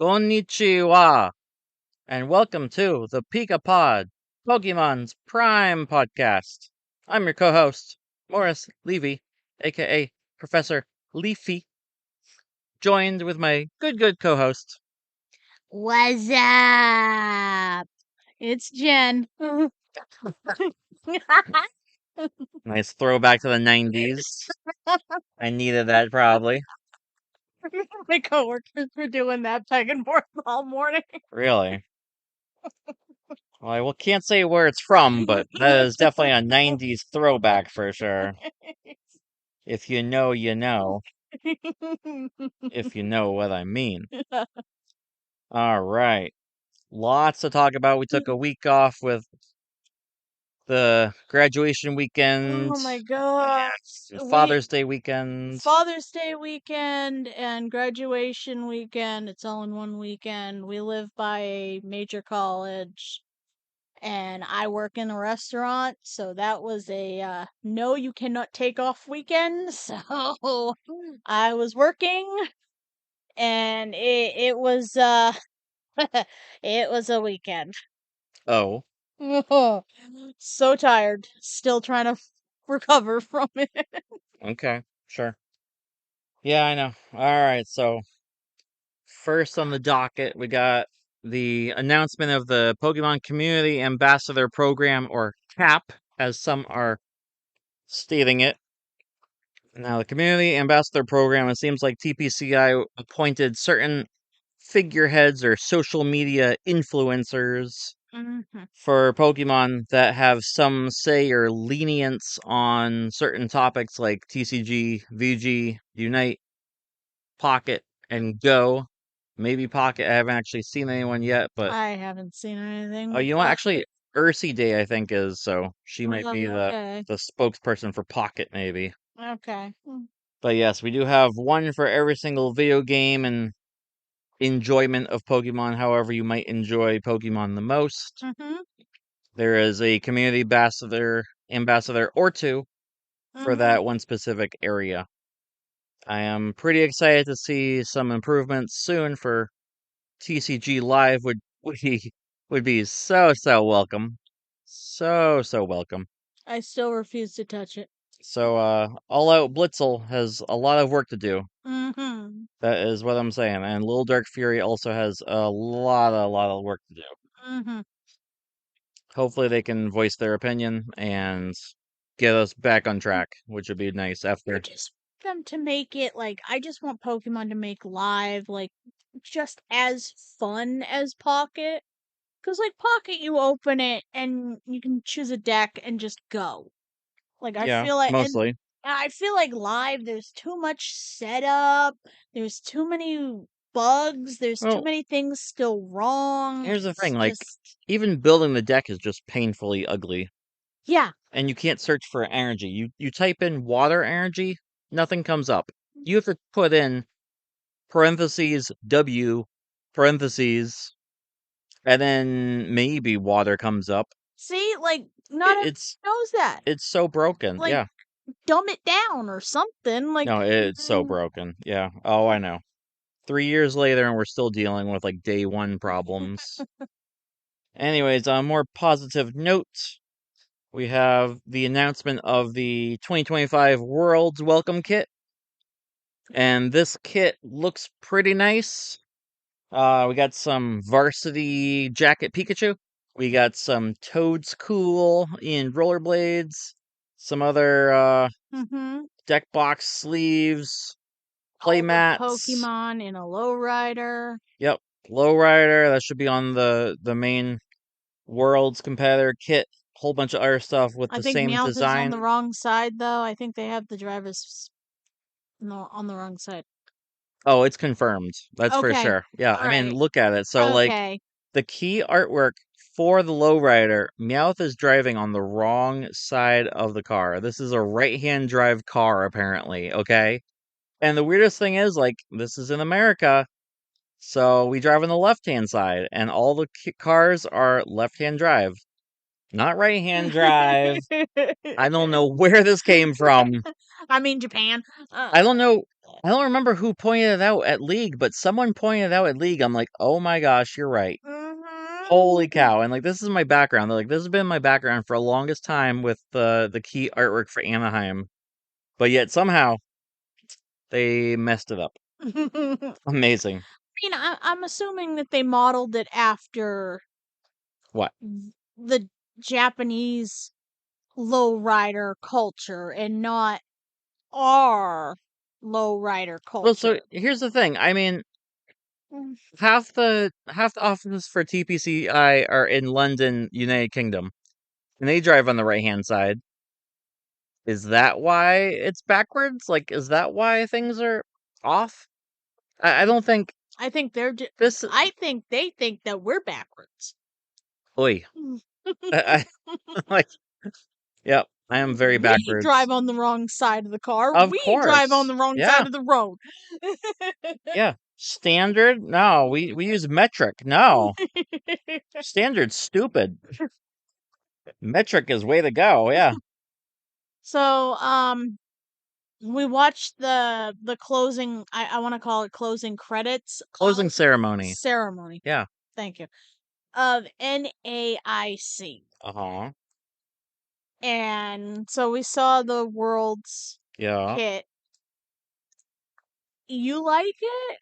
Konnichiwa, and welcome to the Pika Pod, Pokemon's Prime podcast. I'm your co-host, Morris Levy, aka Professor Leafy, joined with my good co-host. What's up? It's Jen. Nice throwback to the 90s. I needed that probably. My coworkers were doing that back and forth all morning. Really? Well, I can't say where it's from, but that is definitely a 90s throwback for sure. If you know, you know. If you know what I mean. All right. Lots to talk about. We took a week off with the graduation weekend. Oh my god. Father's Day weekend. Father's Day weekend and graduation weekend. It's all in one weekend. We live by a major college and I work in a restaurant, so that was a no, you cannot take off weekend. So I was working and it was it was a weekend. Oh. So tired. Still trying to recover from it. Okay, sure. Yeah, I know. All right, so first on the docket, we got the announcement of the Pokemon Community Ambassador Program, or CAP, as some are stating it. Now, the Community Ambassador Program, it seems like TPCI appointed certain figureheads or social media influencers for Pokemon that have some say or lenience on certain topics like TCG, VG, Unite, Pocket, and Go. Maybe Pocket. I haven't actually seen anyone yet, but I haven't seen anything. oh, you know what? Actually, Ursi Day I think is, so she might be okay. the spokesperson for Pocket, maybe. Okay. But yes, we do have one for every single video game and enjoyment of Pokemon, however you might enjoy Pokemon the most. There is a community ambassador or two for that one specific area. I am pretty excited to see some improvements soon for TCG Live would be so welcome. So welcome. I still refuse to touch it. So All Out Blitzel has a lot of work to do. That is what I'm saying. And Little Dark Fury also has a lot of work to do. Hopefully they can voice their opinion and get us back on track, which would be nice after. I just want them to make it like, I just want Pokemon to make live like just as fun as Pocket. Because like Pocket, you open it and you can choose a deck and just go. Like I feel like mostly. I feel like live there's too much setup. There's too many bugs. There's too many things still wrong. Here's the thing, like even building the deck is just painfully ugly. Yeah. And you can't search for energy. You type in water energy, nothing comes up. You have to put in parentheses W parentheses and then maybe water comes up. See, like not everyone knows that. It's so broken. Like, yeah. Dumb it down or something. Like no, it's so broken. Yeah. Oh, I know. 3 years later, and we're still dealing with like day one problems. Anyways, on a more positive note, we have the announcement of the 2025 World's Welcome Kit. And this kit looks pretty nice. We got some Varsity Jacket Pikachu. We got some Toad's Cool in rollerblades. Some other deck box sleeves. Playmats. Pokemon in a lowrider. Yep, lowrider. That should be on the main World's competitor kit. Whole bunch of other stuff with the same Meowth design. is on the wrong side, though. I think they have the drivers on the wrong side. Oh, it's confirmed. That's for sure. Yeah, I mean, look at it. So, like, the key artwork for the lowrider, Meowth is driving on the wrong side of the car. This is a right-hand drive car, apparently, okay? And the weirdest thing is, like, this is in America, so we drive on the left-hand side, and all the cars are left-hand drive. Not right-hand drive. I don't know where this came from. I mean, Japan. I don't know. I don't remember who pointed it out at League, but someone pointed it out at League. I'm like, oh my gosh, you're right. Holy cow. And like, this is my background. Like, this has been my background for the longest time with the key artwork for Anaheim. But yet somehow they messed it up. I Amazing. mean, I'm assuming that they modeled it after What? the Japanese lowrider culture and not our lowrider Well, so culture. here's the thing. I mean, Mm, half the offices for TPCI are in London, United Kingdom, and they drive on the right hand side. Is that why it's backwards? Like, is that why things are off? I don't think I think this. I think they think that we're backwards. Oi, like, yep, I am very We backwards. drive on the wrong side of the car. Of We drive on course, the wrong yeah, side of the road. yeah. Standard? No, we use metric. No, standard's stupid. Metric is way to go. Yeah, So, we watched the closing. I want to call it closing credits closing ceremony. ceremony. Yeah. Thank you. Of NAIC, Uh-huh. and so we saw the world's Yeah. kit. You like it?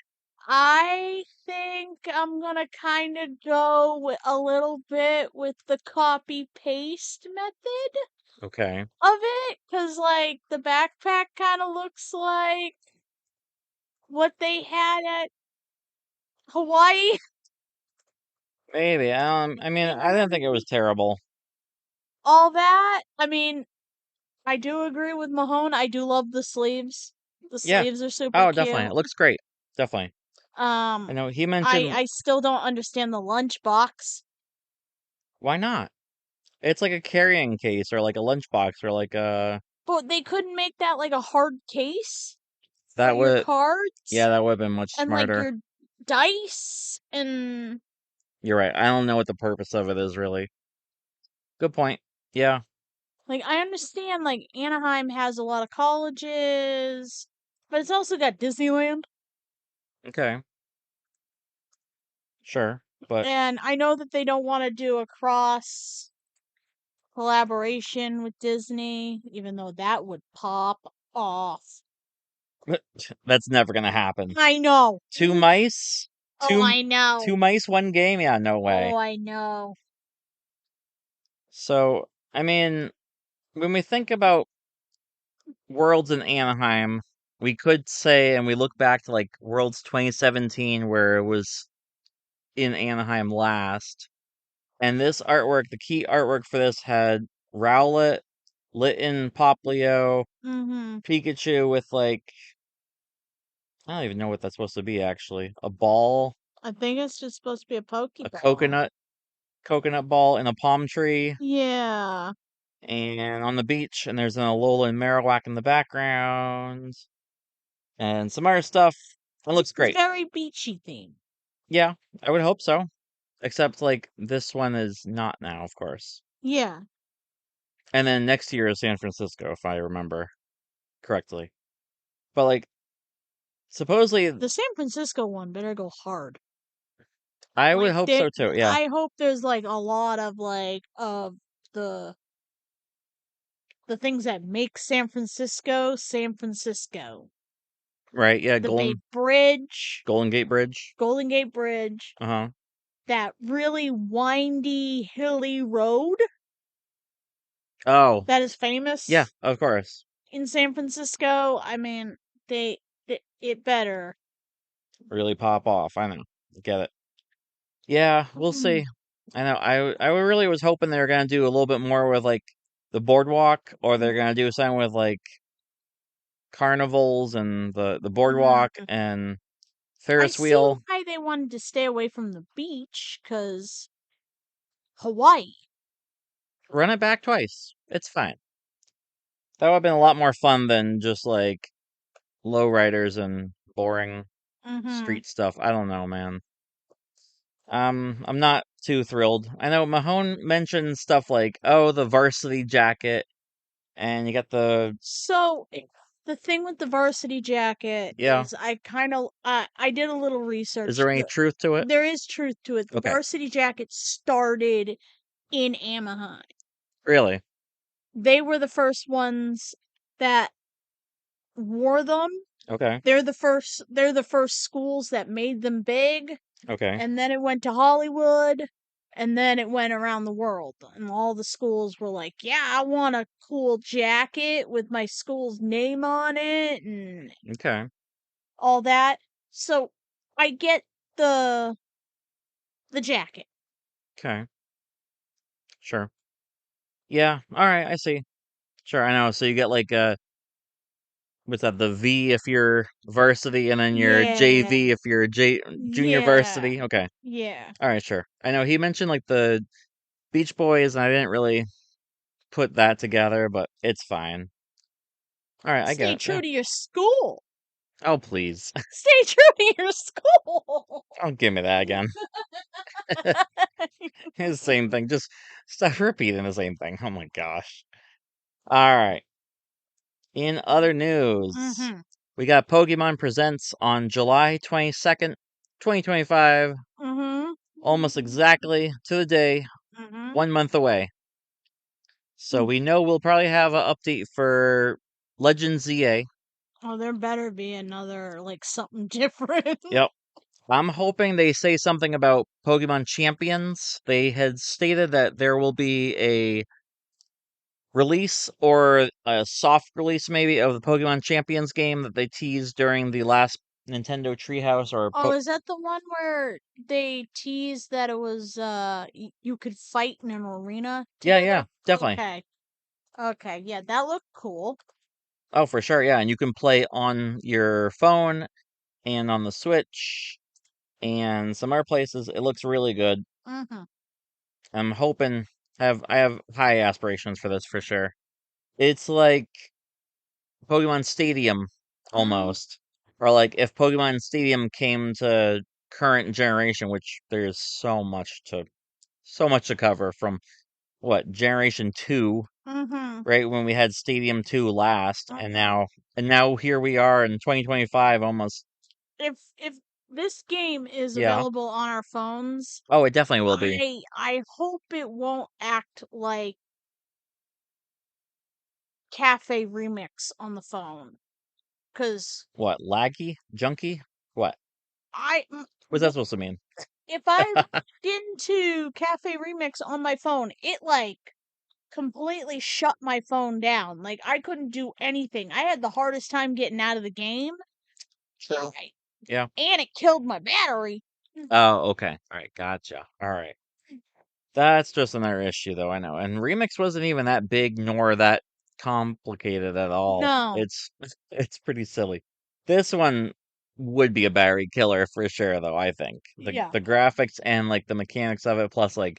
I think I'm gonna kind of go with a little bit with the copy paste method Okay. of it, because like the backpack kind of looks like what they had at Hawaii. Maybe. I mean, I didn't think it was terrible. All that. I mean, I do agree with Mahone. I do love the sleeves. The Yeah. sleeves are super Oh, definitely. It cute. looks great. Definitely. I Um, know he I mentioned I still don't understand the lunchbox. why not? It's like a carrying case or like a lunchbox or like a But they couldn't make that like a hard case for that your would yeah, cards that would have been much and like smarter. your dice and You're right. I don't know what the purpose of it is really. Good point. Yeah. like I understand like Anaheim has a lot of colleges, but it's also got Disneyland. Okay. Sure. But And I know that they don't want to do a cross collaboration with Disney, even though that would pop off. that's never gonna happen. I know. Two mice? Oh, Two I know. two mice, one game? Yeah, no way. Oh, I know. So, I mean, when we think about Worlds in Anaheim, we could say, and we look back to like Worlds 2017, where it was in Anaheim last, and this artwork, the key artwork for this had Rowlet, Litten, Poplio, Mm-hmm. Pikachu with like, I don't even know what that's supposed to be actually. A ball, I think it's just supposed to be a a Pokeball. coconut ball in a palm tree, Yeah. and on the beach, and there's an Alola and Marowak in the background, and some other stuff. It looks It's great. very beachy theme. Yeah, I would hope so. Except, like, this one is not now, of course. Yeah. And then next year is San Francisco, if I remember correctly. But, like, supposedly, The San Francisco one better go hard. I would Like hope so too, yeah. I hope there's like a lot of like of the the things that make San Francisco San Francisco. Right, yeah, The Bay Bridge, Golden Gate Bridge. Golden Gate Bridge, Uh-huh. that really windy, hilly road Oh, that is yeah, famous of course. in San Francisco. I mean, it better. Really pop off, I know. Get it. Yeah, we'll Mm, see. I know, I really was hoping they were gonna do a little bit more with, like, the boardwalk, or they're gonna do something with, like, carnivals and the boardwalk mm. and I Ferris see wheel. why they wanted to stay away from the beach, cause Hawaii. Run it back twice. It's fine. That would have been a lot more fun than just like lowriders and boring Mm-hmm. street stuff. I don't know, man. I'm not too thrilled. I know Mahone mentioned stuff like, oh, the varsity jacket, and you got the So The thing with the varsity jacket Yeah. is I did a little research. Is there any truth to it? There is truth to it. The Okay. varsity jacket started in Anaheim. Really? They were the first ones that wore them. Okay. They're the first schools that made them big. Okay. And then it went to Hollywood, and then it went around the world. And all the schools were like, yeah, I want a cool jacket with my school's name on it and Okay. all that. So I get the jacket. Okay. Sure. Yeah. All right. I see. Sure. I know. So you get like what's that? The V if you're varsity, and then your Yeah. JV if you're junior varsity. Okay. Yeah. All right. Sure. I know he mentioned like the Beach Boys, and I didn't really put that together, but it's fine. All right. I get Stay it. true Yeah. to your school. Oh, please. Stay true to your school. Don't give me that again. It's the same thing. Just stop repeating the same thing. Oh my gosh. All right. In other news, we got Pokemon Presents on July 22nd, 2025. Almost exactly to the day, 1 month away. So we know we'll probably have an update for Legends ZA. Oh, there better be another, like, something different. Yep. I'm hoping they say something about Pokemon Champions. They had stated that there will be a release or a soft release maybe of the Pokemon Champions game that they teased during the last Nintendo Treehouse or Oh, is that the one where they teased that it was you could fight in an arena together? Yeah, definitely. Okay. Okay, yeah, that looked cool. Oh, for sure, yeah, and you can play on your phone and on the Switch and some other places. It looks really good. I'm hoping I have high aspirations for this for sure. It's like Pokemon Stadium almost. Or like if Pokemon Stadium came to current generation, which there's so much to cover from what, Generation 2, right when we had Stadium 2 last, and now here we are in 2025 almost. If this game is Yeah. available on our phones, Oh, it definitely will be. I hope it won't act like Cafe Remix on the phone. Cause What, laggy? Junky? What? What's that supposed to mean? If I get into Cafe Remix on my phone, it like completely shut my phone down. Like I couldn't do anything. I had the hardest time getting out of the game. So, yeah. And it killed my battery. Oh, okay. All right, gotcha. All right. That's just another issue, though, I know. And Remix wasn't even that big nor that complicated at all. No. It's pretty silly. This one would be a battery killer for sure, though, I think. The graphics and like the mechanics of it, plus like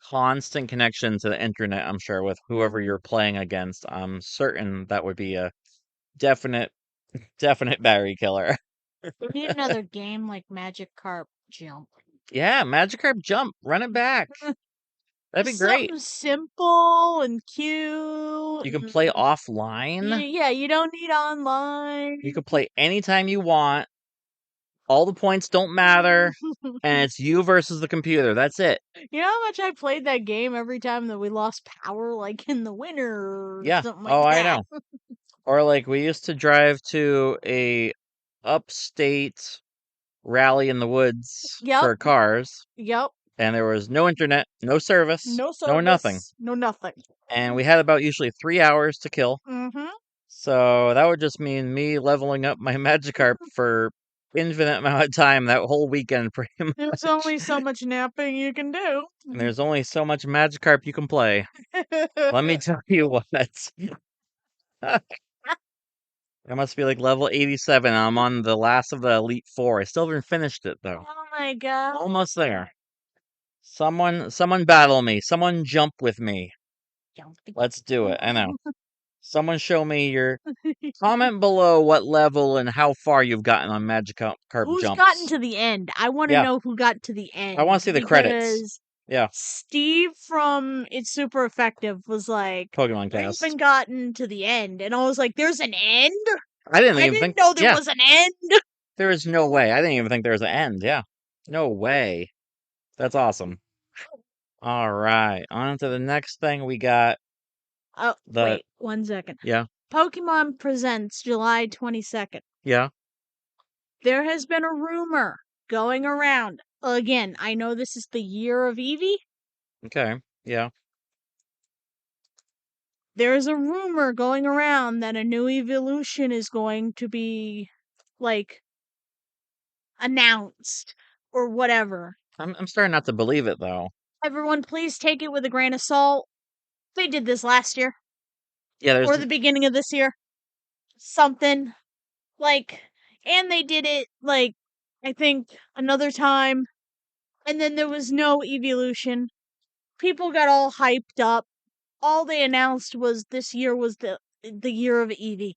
constant connection to the internet, I'm sure, with whoever you're playing against, I'm certain that would be a definite battery killer. We need another game like Magikarp Jump. Yeah, Magikarp Jump, run it back. That'd be great. Something simple and cute. You can play offline. Yeah, you don't need online. You can play anytime you want. All the points don't matter. And it's you versus the computer. That's it. You know how much I played that game every time that we lost power, like in the winter or something like that? I know. Or like we used to drive to a upstate rally in the woods for cars. Yep. And there was no internet, no service, no nothing. No nothing. And we had about usually 3 hours to kill. So that would just mean me leveling up my Magikarp for infinite amount of time that whole weekend, pretty much. There's only so much napping you can do. And there's only so much Magikarp you can play. Let me tell you what. I must be like level 87. I'm on the last of the Elite Four. I still haven't finished it though. Oh my god. Almost there. Someone battle me. Someone jump with me. Let's do it. I know. Someone show me your comment below what level and how far you've gotten on Magikarp jumps. Who's gotten to the end? I want to know who got to the end. I want to see the credits. Yeah. Steve from It's Super Effective was like, Pokemon Cast. I haven't gotten to the end. And I was like, there's an end? I didn't I even didn't think. know there Yeah, was an end. there is no way. I didn't even think there was an end. Yeah, no way. That's awesome. All right, on to the next thing. We got Oh, the wait, 1 second. yeah, Pokemon Presents July 22nd. yeah. There has been a rumor going around. Again, I know this is the year of Eevee. Okay, yeah. There is a rumor going around that a new evolution is going to be, like, announced or whatever. I'm starting not to believe it though. Everyone, please take it with a grain of salt. They did this last year Yeah, there's or the beginning of this year. Something like, and they did it like I think another time, and then there was no evolution. People got all hyped up. All they announced was this year was the year of Eevee.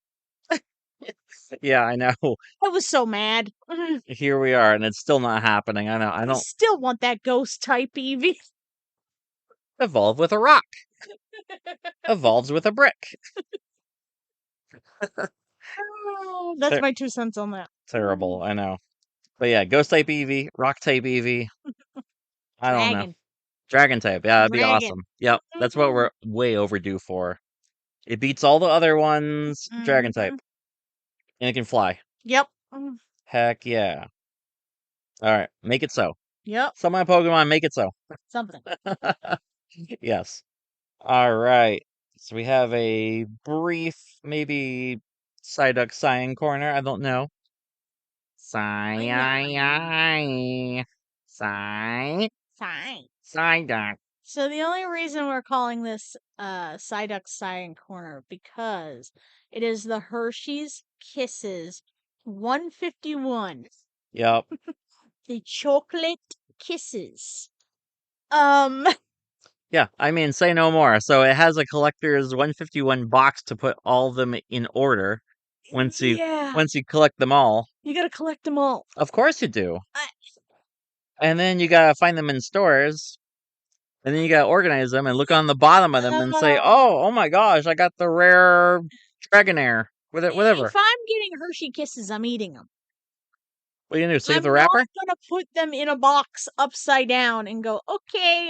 yeah, I know. I was so mad. I Here we are, and it's still not happening. I know. I don't still want that ghost type Eevee. evolve with a rock. Evolves with a brick. Oh, that's Ter- my 2 cents on that. terrible. I know. But yeah, ghost type Eevee, rock type Eevee. I don't know. Dragon. Dragon type. Yeah, that'd be Dragon. awesome. Yep, that's what we're way overdue for. It beats all the other ones. Dragon type, Mhm. and it can fly. Yep. Heck yeah! All right, make it so. Yep. Some of my Pokemon make it so. Something. Yes. All right. So we have a brief, maybe Psyduck Cyan corner. I don't know. Psy. Fine. Psyduck. So the only reason we're calling this Psyduck Cyan Corner because it is the Hershey's Kisses 151. Yep. The chocolate kisses. Um Yeah, I mean, say no more. So it has a collector's 151 box to put all of them in order. Once you yeah, once you collect them all, you got to collect them all. of course you do. I, And then you gotta find them in stores, and then you gotta organize them and look on the bottom of them and say, uh, "Oh my gosh, I got the rare Dragonair with it, whatever." if I'm getting Hershey Kisses, I'm eating them. What do you do? Save I'm the not wrapper? gonna put them in a box upside down and go, okay,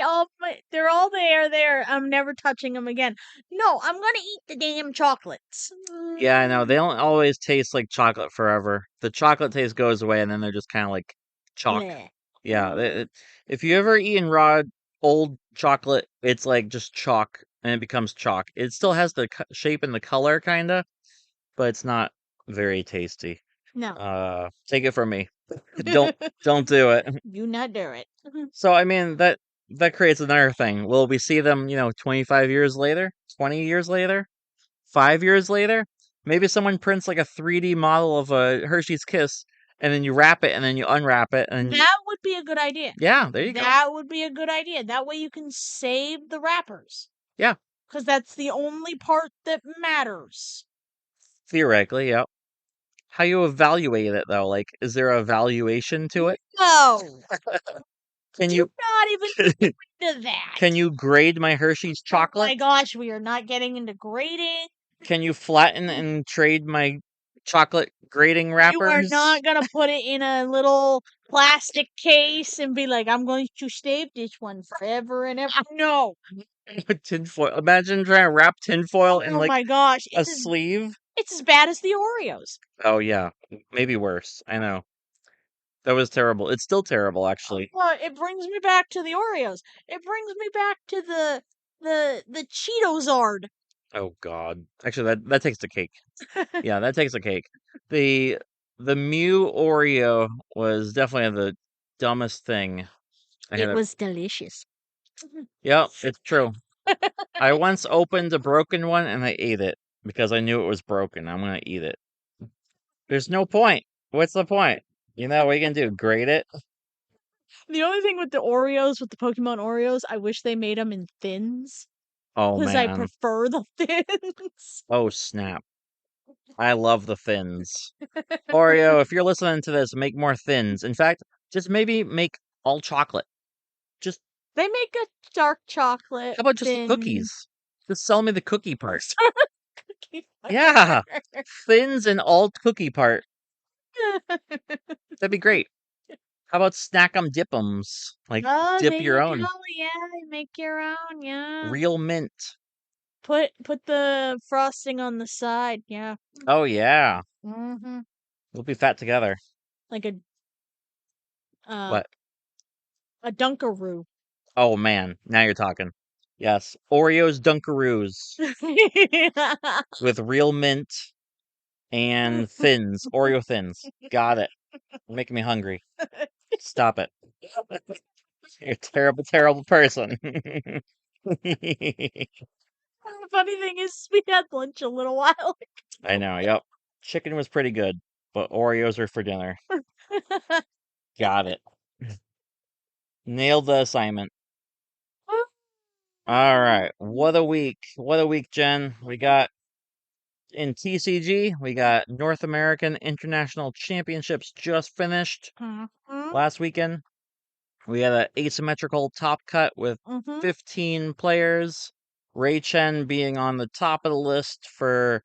they're all there. I'm never touching them again. No, I'm gonna eat the damn chocolates. Yeah, I know. They don't always taste like chocolate forever. The chocolate taste goes away, and then they're just kind of like chalk. Bleh. Yeah, if you ever eaten raw old chocolate, it's like just chalk, and it becomes chalk. It still has the shape and the color, kinda, but it's not very tasty. No. Take it from me. Don't don't do it. You not do it. So I mean that creates another thing. Will we see them, 25 years later, 20 years later, 5 years later? Maybe someone prints like a 3D model of a Hershey's Kiss, and then you wrap it, and then you unwrap it, and That would be a good idea. yeah, there you go. That would be a good idea. That way you can save the wrappers. Yeah, Because that's the only part that matters. theoretically, yep. How you evaluate it though? Like, is there a valuation to it? No! Can Do you not even get into that. can you grade my Hershey's Oh my chocolate? gosh, we are not getting into grading. Can you flatten and trade my chocolate grading You are wrappers? not gonna put it in a little plastic case and be like, I'm going to save this one forever and ever. No. Tinfoil. Imagine trying to wrap tinfoil in Oh like my gosh. a sleeve. It's as bad as the Oreos. Oh yeah, maybe worse. I know. That was terrible. It's still terrible, actually. Well, it brings me back to the Oreos. It brings me back to the Cheetozard. Oh God. Actually, that takes the cake. Yeah, that takes the cake. The the Mew Oreo was definitely the dumbest thing. I had It a. was delicious. Yep, it's true. I once opened a broken one and I ate it because I knew it was broken. I'm gonna eat it. There's no point. What's the point? What you can do? Grate it? The only thing with the Oreos, with the Pokemon Oreos, I wish they made them in thins. Oh Because I man. prefer the thins. Oh snap. I love the thins. Oreo, if you're listening to this, make more thins. In fact, just maybe make all chocolate. Just They make a dark chocolate how about just the thin. cookies? Just sell me the cookie part. cookie. Yeah, thins and alt cookie part. That'd be great. How about snack 'em dip 'ems? Like Oh, dip there your you own. go. Yeah, make your own. Yeah. Real mint. Put the frosting on the side. Yeah. Oh yeah. Mhm. We'll be fat together. Like What? a Dunkaroo. Oh man, now you're talking. Yes, Oreos Dunkaroos with real mint and thins. Oreo thins. Got it. You're making me hungry. Stop it. You're a terrible, terrible person. The funny thing is, we had lunch a little while I know, yep. Chicken was pretty good, but Oreos are for dinner. ago. Got it. Nailed the assignment. All right. What a week. What a week, Jen. We got in TCG, we got North American International Championships just finished Mhm. last weekend. We had an asymmetrical top cut with Mhm. 15 players. Ray Chen being on the top of the list for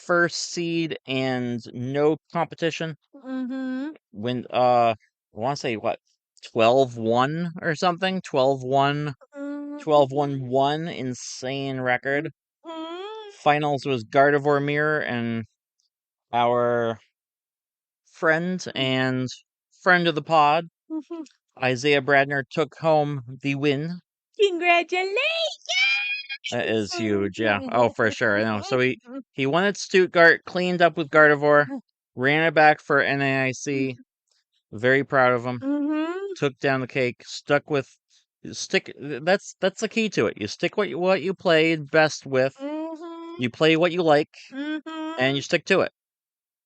first seed and no competition. Mhm. When I want to say what 12-1 or something. 12-1, Mhm. 12-1-1, insane record. Mhm. Finals was Gardevoir Mirror and our friend and friend of the pod, Isaiah Bradner, took home the win. Congratulations! That is huge, yeah. Oh, for sure, I know. So he won at Stuttgart, cleaned up with Gardevoir, ran it back for NAIC. Very proud of him. Mhm. Took down the cake, stuck with stick. That's the key to it. You stick what you played best with. Mhm. You play what you like, and you Mhm. stick to it.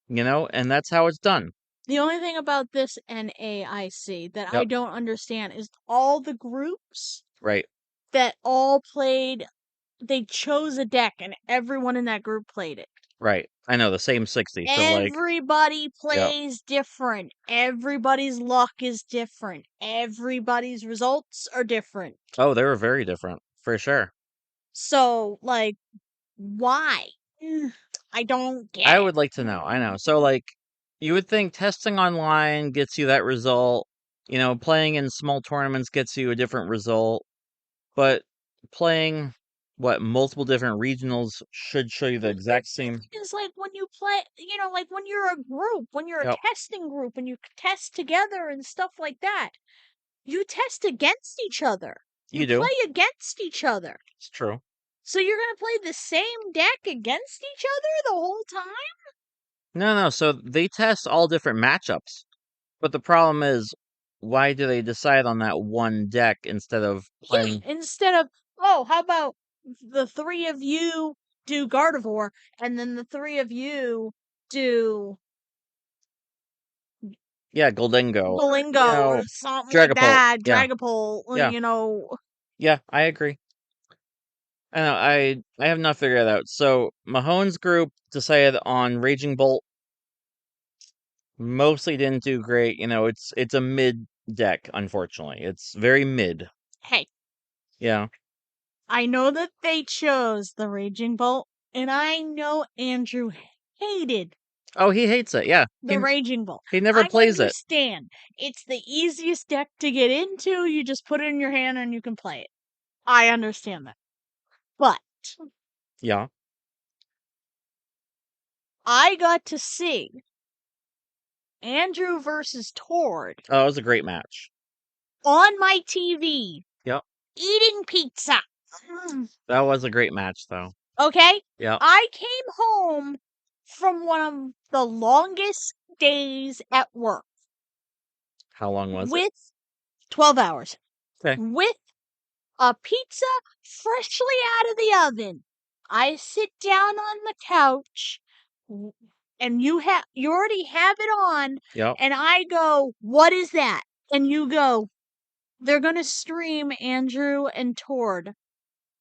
And that's how it's done. The only thing about this NAIC that I Yep. don't understand is all the groups Right. that all played, they chose a deck and everyone in that group played it. Right. I know the same 60. So Everybody yep. plays different. Everybody's luck is different. Everybody's results are different. Oh, they were very different for sure. So, like, why? I don't get I it. would like to know. I know. So you would think testing online gets you that result. Playing in small tournaments gets you a different result. But playing multiple different regionals should show you the exact same. It's like when you play, like when you're a group, when you're a Yep. testing group and you test together and stuff like that, you test against each other. You You do. play against each other. It's true. So you're going to play the same deck against each other the whole time? No. So they test all different matchups. But the problem is, why do they decide on that one deck instead of playing? Instead of, oh, how about the three of you do Gardevoir and then the three of you do Yeah, Goldengo. Galingo or something like Dragapult. that, Yeah. Dragapult, Yeah. Yeah, I agree. I know. I have not figured it out. So Mahone's group decided on Raging Bolt. Mostly didn't do great. It's a mid deck. Unfortunately, it's very mid. Hey, Yeah. I know that they chose the Raging Bolt, and I know Andrew hated Oh, he hates it. Yeah. the Raging Bolt. He never I plays it. understand. It's the easiest deck to get into. You just put it in your hand and you can play it. I understand that. But Yeah. I got to see Andrew versus Tord Oh, it was a great match. on my TV Yep. eating pizza. That was a great match, though. Okay? Yep. I came home from one of the longest days at work How long was it? with 12 hours Okay. with a pizza freshly out of the oven. I sit down on the couch and you already have it on, Yep. and I go, "What is that?" And you go, "They're going to stream Andrew and Tord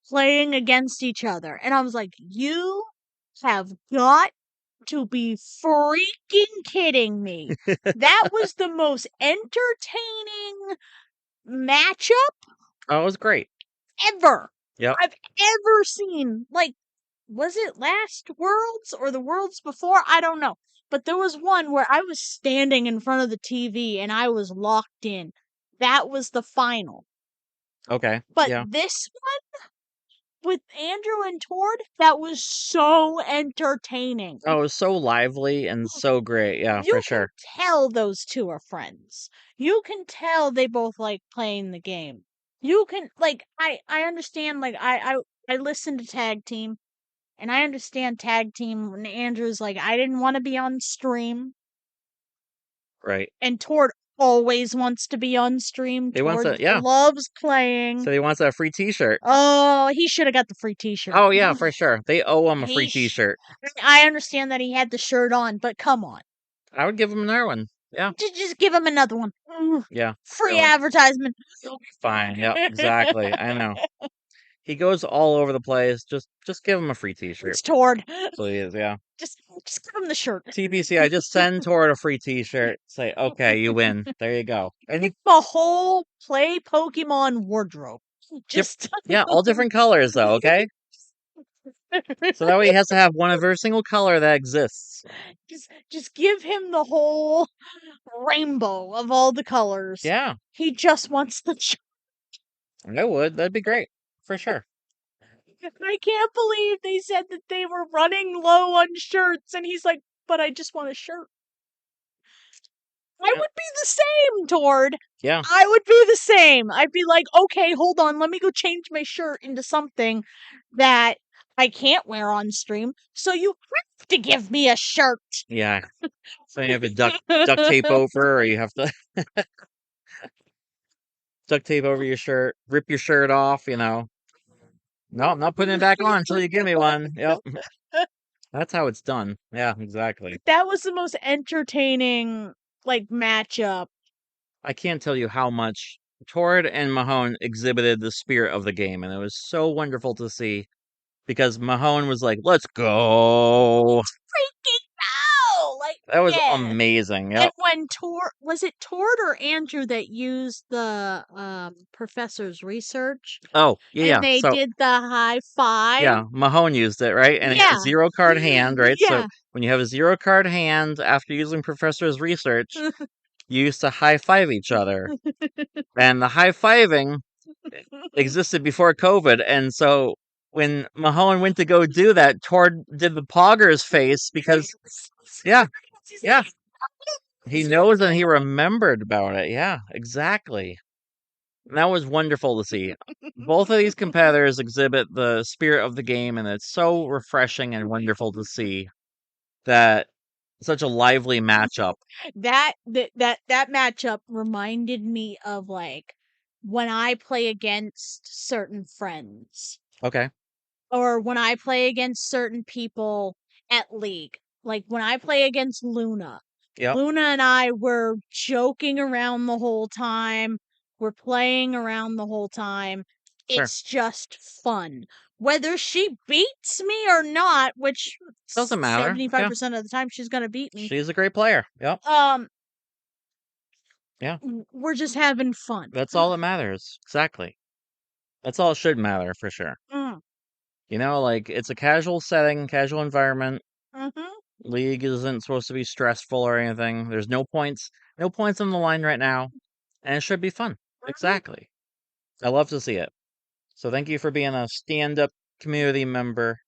playing against each other." And I was like, "You have got to be freaking kidding me." That was the most entertaining matchup Oh, it was great. ever Yep. I've ever seen. Like, was it last Worlds or the Worlds before? I don't know. But there was one where I was standing in front of the TV and I was locked in. That was the final. Okay. But Yeah. this one with Andrew and Tord, that was so entertaining. Oh, it was so lively and so great. Yeah, for You can sure. tell those two are friends. You can tell they both like playing the game. You can like I understand like I listen to Tag Team and I understand Tag Team when Andrew's like I didn't want to be on stream Right. and Tord always wants to be on stream. He wants Tord a yeah. loves playing. So he wants a free T-shirt. Oh, he should have got the free t-shirt. Oh yeah, for sure. They owe him a free He T-shirt. I understand that he had the shirt on, but come on. I would give him another one. Yeah. Just give him another one. Yeah. Free Really. advertisement. Fine. Yep. Exactly. I know. He goes all over the place. Just give him a free T-shirt, It's Tord. please. Yeah. Just give him the shirt. TBC, I just send toward a free T-shirt. Say, okay, you win. There you go. And you A whole play Pokemon wardrobe. Just yeah, all different colors though. Okay. So that way he has to have one of every single color that exists. just give him the whole rainbow of all the colors. Yeah, He just wants the shirt. I would. That'd be great for sure. I can't believe they said that they were running low on shirts, and he's like, "But I just want a shirt." I Yeah. would be the same, Tord. Yeah. I would be the same. I'd be like, okay, hold on, let me go change my shirt into something that I can't wear on stream. So you have to give me a shirt. Yeah. So you have to duct tape over, or you have to duct tape over your shirt, rip your shirt off. No, I'm not putting it back on until you give me one. Yep. That's how it's done. Yeah, exactly. That was the most entertaining like matchup. I can't tell you how much Tord and Mahone exhibited the spirit of the game, and it was so wonderful to see because Mahone was like, "Let's go." Freaking no! Like, That was yeah. amazing. And Yep. when was it Tord or Andrew that used the professor's research? Oh, yeah, And yeah. they So, did the high five? yeah, Mahone used it, right? And he had a Yeah. zero card hand, right? So Yeah. when you have a zero card hand after using Professor's research, you used to high five each other. And the high fiving existed before COVID. And so when Mahone went to go do that, Tord did the Poggers face because, yeah, yeah, he knows and he remembered about it. Yeah, exactly. And that was wonderful to see. Both of these competitors exhibit the spirit of the game, and it's so refreshing and wonderful to see that such a lively matchup. That matchup reminded me of like when I play against certain friends Okay. or when I play against certain people at League. Like when I play against Luna. Yep. Luna and I were joking around the whole time. We're playing around the whole time. Sure. It's just fun. Whether she beats me or not, which Doesn't matter. Yeah. 75% of the time she's going to beat me. She's a great player. Yep. Um Yeah. we're just having fun. That's all that matters. Exactly. That's all it should matter for sure. Mm. Like it's a casual setting, casual environment. Mhm. League isn't supposed to be stressful or anything. There's no points on the line right now, and it should be fun. Exactly. I love to see it. So thank you for being a stand-up community member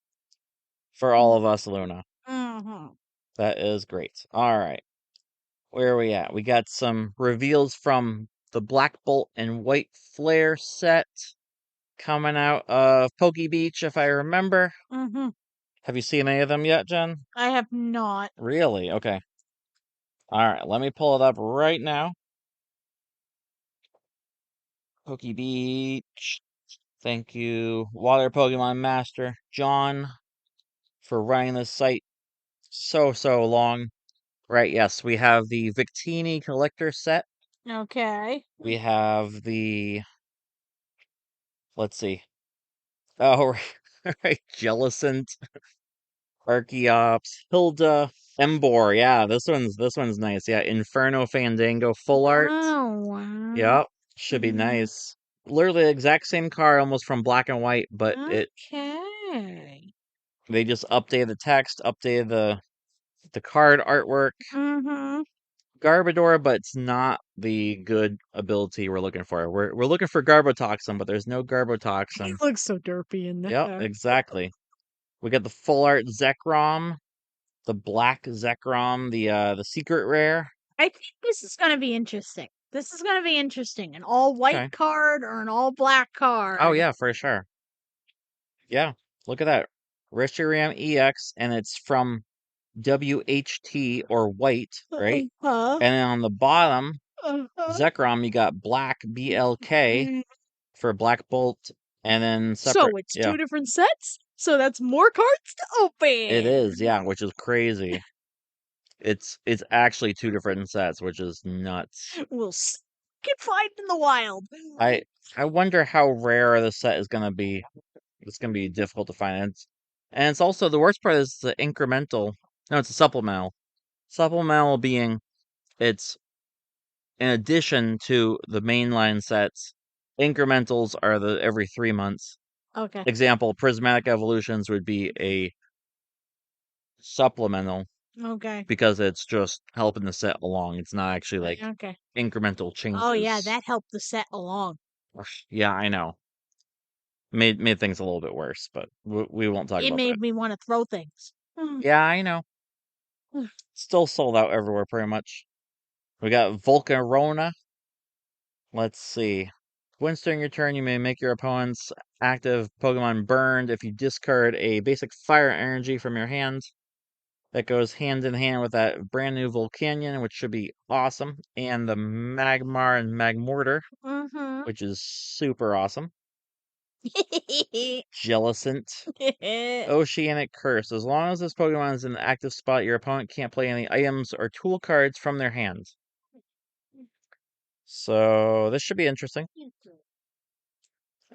for all of us, Luna. Mhm. That is great. All right. Where are we at? We got some reveals from the Black Bolt and White Flare set coming out of Poke Beach, if I remember. Mhm. Have you seen any of them yet, Jen? I have not. Really? Okay. All right. Let me pull it up right now. Poke Beach. Thank you, Water Pokemon Master John, for running this site so long. Right, yes, we have the Victini collector set. Okay. We have let's see. Oh, right, Jellicent, Archeops, Hilda, Embor. Yeah, this one's nice. Yeah, Inferno Fandango full art. Oh, wow. Yep, should be nice. Literally the exact same card, almost from black and white, but Okay. They just updated the text, updated the card artwork. Mm-hmm. Garbodor, but it's not the good ability we're looking for. We're looking for Garbotoxin, but there's no He Garbotoxin. looks so derpy in Yep, there. exactly. We got the full art Zekrom, the black Zekrom, the secret rare. I think this is gonna be interesting. This is gonna be interesting. An all white Okay. card or an all black Oh card. yeah, for sure. Yeah, look at that. Reshiram EX, and it's from WHT or white, right? Uh-huh. And then on the bottom, Uh-huh. Zekrom, you got black BLK for Black Bolt, and then separate. So it's Yeah, two different sets? So that's more cards to it is. open. Yeah, which is crazy. It's actually two different sets, which is nuts. Get find in the wild. I I wonder how rare the set is gonna be. It's gonna be difficult to find. And it's also the worst part is the incremental. No, it's a supplemental. Supplemental being it's in addition to the mainline sets. Incrementals are the every 3 months. Okay. Example: Prismatic Evolutions would be a supplemental Okay. because it's just helping the set along. It's not actually like Okay. incremental Oh yeah, changes. that helped the set along. Yeah, I know. Made things a little bit worse, but we won't talk It about that. made me want to throw things. Yeah, I know. Still sold out everywhere pretty much. We got Volcarona. Let's see. Once during your turn, you may make your opponent's active Pokemon burned if you discard a basic fire energy from your hand. That goes hand in hand with that brand new Volcanion, which should be awesome, and the Magmar and Magmortar, Mm-hmm. which is super awesome. Jellicent. Oceanic Curse. As long as this Pokemon is in the active spot, your opponent can't play any items or tool cards from their hand. So this should be interesting.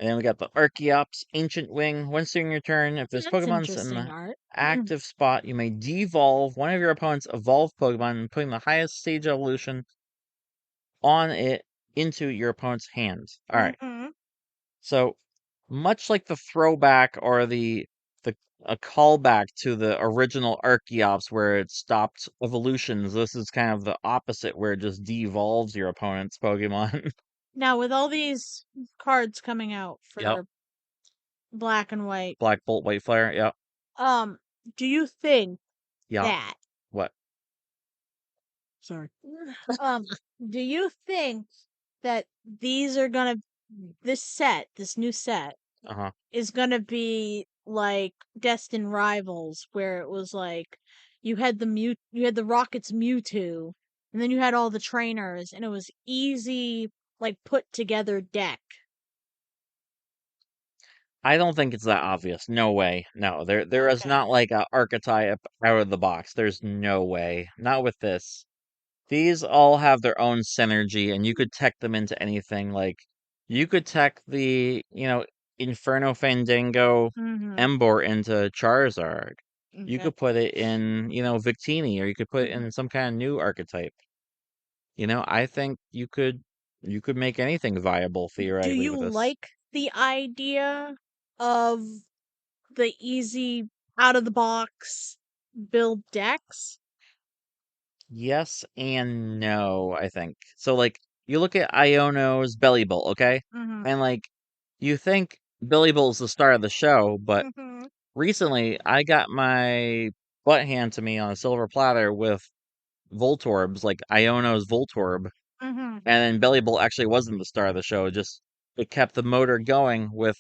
And then we got the Archeops, Ancient Wing. Once during your turn, if this That's Pokemon's in interesting the art. active spot, you may devolve one of your opponent's evolved Pokemon, putting the highest stage evolution on it into your opponent's hand. Alright. Mm-hmm. So much like the throwback or the a callback to the original Archeops where it stopped evolutions, this is kind of the opposite where it just devolves your opponent's Pokemon. Now with all these cards coming out Yep. for black and white, Black Bolt, White Flare. Yep. um, do you think Yep. that What? sorry. Um, do you think that these are gonna this new set Uh-huh. is gonna be like Destined Rivals, where it was like you had the Rockets Mewtwo, and then you had all the trainers, and it was easy, like put together deck. I don't think it's that obvious. No way. No, there is Okay. not like a archetype out of the box. There's no way. Not with this. These all have their own synergy, and you could tech them into anything. Like, you could tech Inferno Fandango Mm-hmm. Emboar into Charizard. You Okay. could put it in, Victini, or you could put it Mhm. in some kind of new archetype. I think you could make anything viable Do theoretically you with this. like the idea of the easy out of the box build decks? Yes and no, I think. So, like, you look at Iono's Belly Bolt, okay? Mm-hmm. And, like, you think Billy Bolt's the star of the show, but Mm-hmm. recently I got my butt handed to me on a silver platter with Voltorbs, like Iono's Voltorb, Mm-hmm. and then Belly Bolt actually wasn't the star of the show, just it kept the motor going with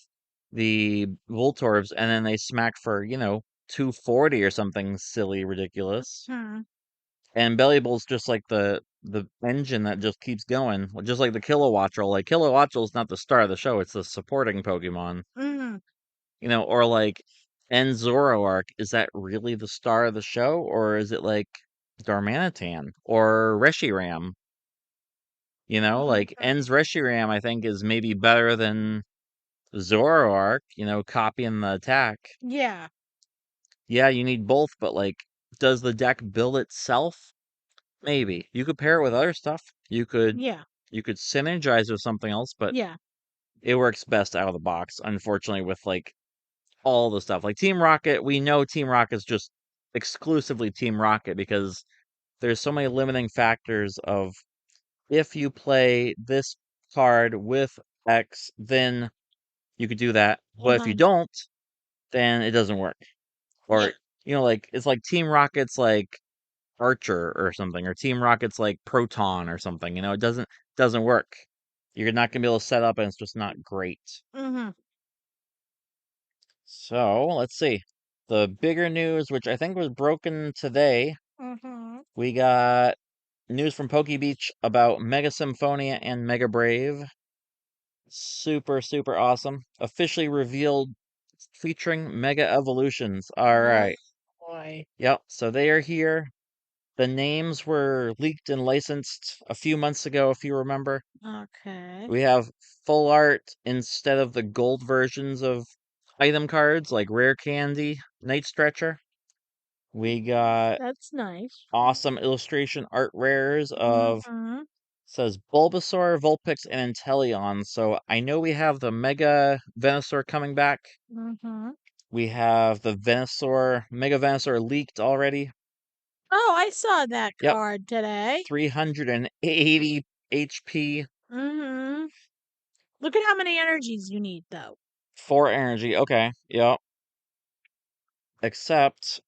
the Voltorbs, and then they smacked for, 240 or something silly, ridiculous. Hmm. And Belly Bolt's just like the engine that just keeps going, just like the Kilowattrel. Like Kilowattrel's not the star of the show; it's the supporting Pokemon. Mm-hmm. Or like Zoroark. Is that really the star of the show, or is it like Darmanitan or Reshiram? Like Reshiram, I think is maybe better than Zoroark. Copying the attack. Yeah. Yeah, you need both, but like, does the deck build itself? Maybe. You could pair it with other stuff. You could Yeah. you could synergize with something else, but Yeah. it works best out of the box, unfortunately, with like all the stuff. Like Team Rocket, we know Team Rocket's just exclusively Team Rocket because there's so many limiting factors of if you play this card with X, then you could do that. But if you don't, then it doesn't work. Or, like, it's like Team Rocket's like Archer or something, or Team Rocket's like Proton or something. It doesn't work. You're not gonna be able to set up, and it's just not great. Mm-hmm. So let's see. The bigger news, which I think was broken today, Mm-hmm. we got news from Beach about Mega Symphonia and Mega Brave. Super, super awesome. Officially revealed featuring Mega Evolutions. All right. Boy. Yep. So they are here. The names were leaked and licensed a few months ago, if you remember. Okay. We have full art instead of the gold versions of item cards like Rare Candy, Night Stretcher. We got That's nice. awesome illustration art rares of Mm-hmm. says Bulbasaur, Vulpix, and Inteleon. So I know we have the Mega Venusaur coming back. Mm-hmm. We have the Mega Venusaur leaked already. Oh, I saw that Yep, card today. 380 HP. Mm-hmm. Look at how many energies you need, though. 4 energy. Okay, yep. Except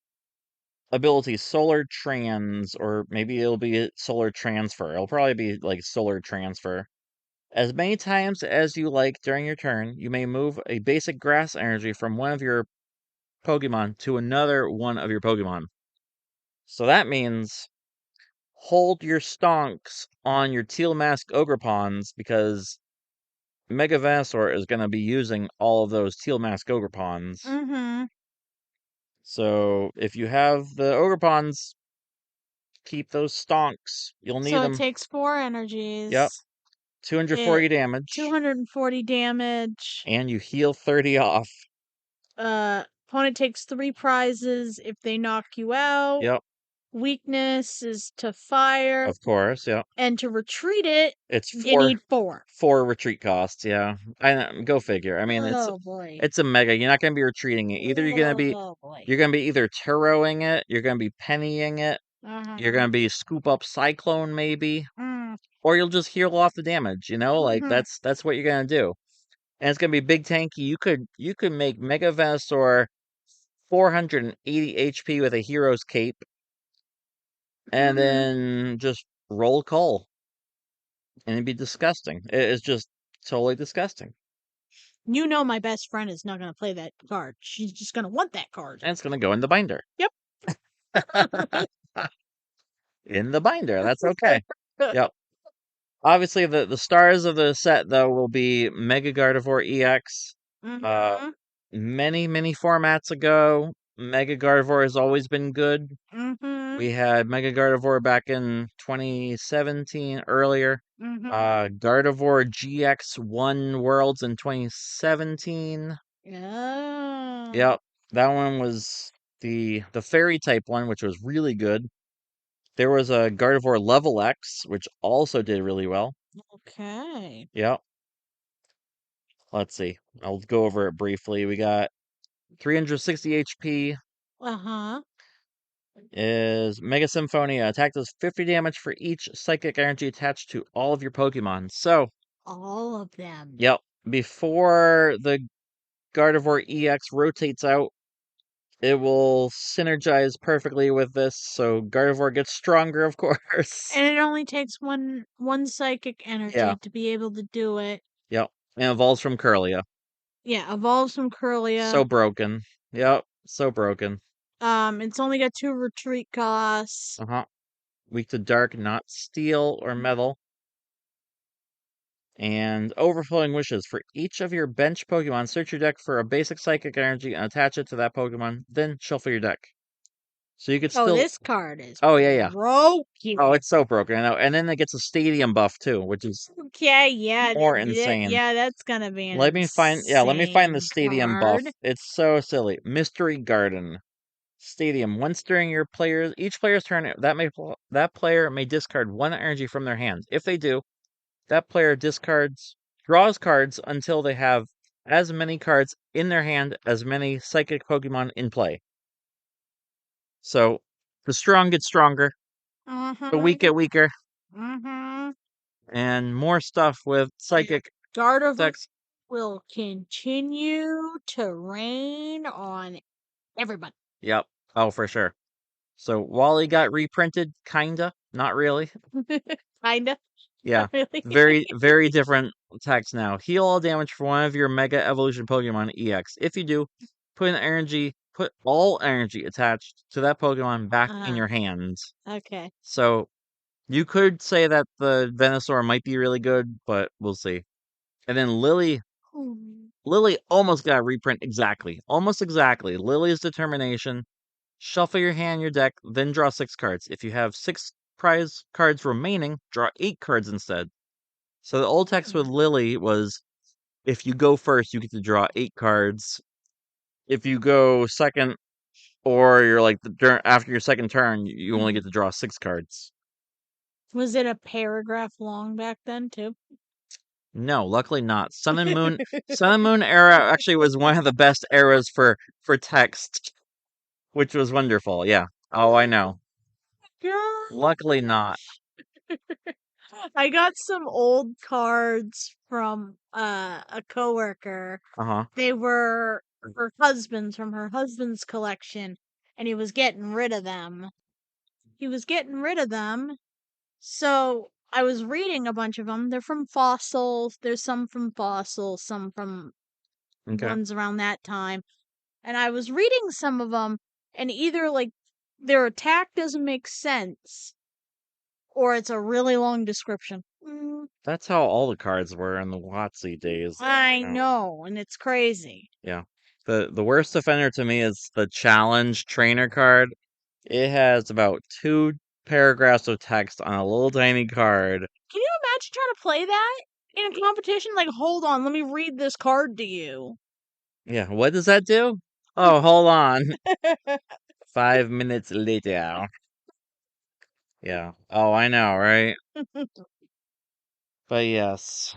ability Solar Trans, or maybe it'll be Solar Transfer. It'll probably be like Solar Transfer. As many times as you like during your turn, you may move a basic grass energy from one of your Pokemon to another one of your Pokemon. So that means hold your stonks on your Teal Mask Ogrepons because Mega Venusaur is going to be using all of those Teal Mask Ogrepons. Mm-hmm. So if you have the Ogrepons, keep those stonks. You'll need So it them. takes 4 energies. Yep. 240 It damage. 240 damage. And you heal 30 off. Opponent takes 3 prizes if they knock you out. Yep. Weakness is to fire. Of course, yep. And to retreat it, It's you need 4. 4 retreat costs, yeah. Go figure. I mean, it's a mega. You're not gonna be retreating it. Either you're gonna be either Turoing it, you're gonna be pennying it, you're gonna be scoop up Cyclone maybe, or you'll just heal off the damage. Like that's what you're gonna do. And it's gonna be big tanky. You could make Mega Venusaur 480 HP with a hero's cape, and then just roll Cull. And it'd be disgusting. It's just totally disgusting. You know my best friend is not going to play that card. She's just going to want that card. And it's going to go in the binder. Yep. In the binder. That's okay. Yep. Obviously, the stars of the set, though, will be Mega Gardevoir EX. Many, many formats ago, Mega Gardevoir has always been good. We had Mega Gardevoir back in 2017, earlier. Gardevoir GX won Worlds in 2017. Yeah. Yep, that one was the fairy type one, which was really good. There was a Gardevoir Level X, which also did really well. Okay. Yep. Let's see. I'll go over it briefly. We got 360 HP. Uh-huh. Is Mega Symphonia. Attack does 50 damage for each psychic energy attached to all of your Pokemon. So, all of them. Yep. Before the Gardevoir EX rotates out, it will synergize perfectly with this, so Gardevoir gets stronger, of course. And it only takes one psychic energy to be able to do it. Yep. And evolves from Kirlia. Yeah, evolves from Kirlia. So broken. Yep. So broken. It's only got 2 retreat costs. Weak to dark, not steel or metal. And Overflowing Wishes. For each of your bench Pokemon, search your deck for a basic psychic energy and attach it to that Pokemon, then shuffle your deck. So you could still. Oh, this card is. Oh yeah. Broken. Oh, it's so broken. I know. And then it gets a stadium buff too, which is more insane. Yeah, that's gonna be Let me find the stadium buff. It's so silly. Mystery Garden. Stadium. Once during each player's turn, that player may discard 1 energy from their hand. If they do, that player draws cards until they have as many cards in their hand as many psychic Pokemon in play. So the strong get stronger, the Mm-hmm. weak get weaker, Mm-hmm. and more stuff with psychic Gardevoir decks. will continue to reign on everybody. Yep. Oh, for sure. So Wally got reprinted, kinda, not really. Kinda. Yeah, Not really. very, very different text now. Heal all damage for one of your Mega Evolution Pokemon EX. If you do, put all energy attached to that Pokemon back in your hands. Okay. So you could say that the Venusaur might be really good, but we'll see. And then Lily almost got a reprint exactly. Almost exactly. Lily's Determination. Shuffle your hand, your deck, then draw 6 cards. If you have 6 prize cards remaining, draw 8 cards instead. So the old text with Lily was, if you go first, you get to draw 8 cards. If you go second, or you're like after your second turn, you only get to draw 6 cards. Was it a paragraph long back then too? No, luckily not. Sun and Moon era actually was one of the best eras for text, which was wonderful. Yeah. Oh, I know. God. Luckily not. I got some old cards from a coworker. Uh-huh. They were from her husband's collection, and he was getting rid of them. So I was reading a bunch of them. They're from fossils. There's some from fossils, some from Okay. ones around that time. And I was reading some of them, and either like their attack doesn't make sense, or it's a really long description. That's how all the cards were in the WotC days. I know, and it's crazy. Yeah. The worst offender to me is the challenge trainer card. It has about 2 paragraphs of text on a little tiny card. Can you imagine trying to play that in a competition? Like, hold on, let me read this card to you. Yeah, what does that do? Oh, hold on. 5 minutes later. Yeah. Oh, I know, right? But yes.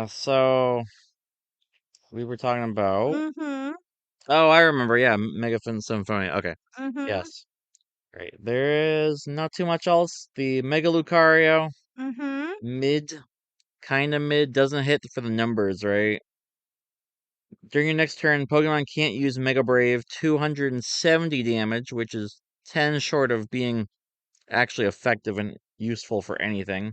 So we were talking about. Mm-hmm. Oh, I remember. Yeah, Megafin Symphonia. Okay. Mm-hmm. Yes. Right. There is not too much else. The Mega Lucario, Mm-hmm. mid, kind of mid, doesn't hit for the numbers, right? During your next turn, Pokemon can't use Mega Brave 270 damage, which is 10 short of being actually effective and useful for anything.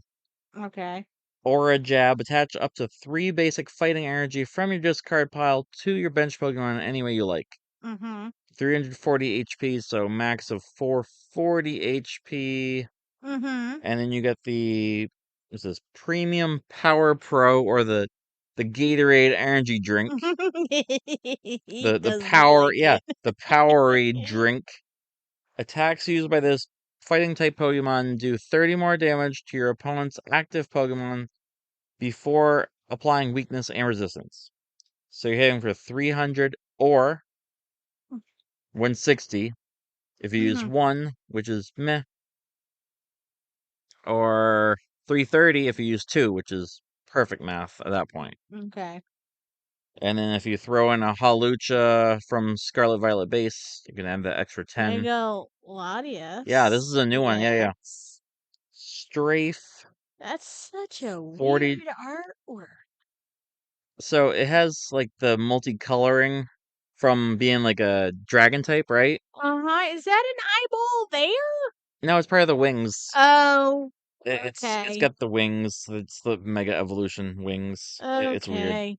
Okay. Or a Jab, attach up to 3 basic fighting energy from your discard pile to your bench Pokemon any way you like. Mm-hmm. 340 HP, so max of 440 HP. Mm-hmm. And then you get what's this, Premium Power Pro, or the Gatorade energy drink. He The does power, like yeah, it. the Powerade drink. Attacks used by this fighting type Pokemon do 30 more damage to your opponent's active Pokemon before applying weakness and resistance. So you're hitting for 300 or 160 if you use Mm-hmm. 1, which is meh, or 330 if you use 2, which is perfect math at that point. Okay. And then if you throw in a Halucha from Scarlet Violet base, you can add the extra 10. Mega Yeah, this is Latias. a new one. Yeah, yeah. Strafe That's such a 40. weird artwork. So it has like the multicoloring from being like a dragon type, right? Uh-huh. Is that an eyeball there? No, it's part of the wings. Oh, It's okay. got the wings. It's the Mega Evolution wings. It's weird. Okay.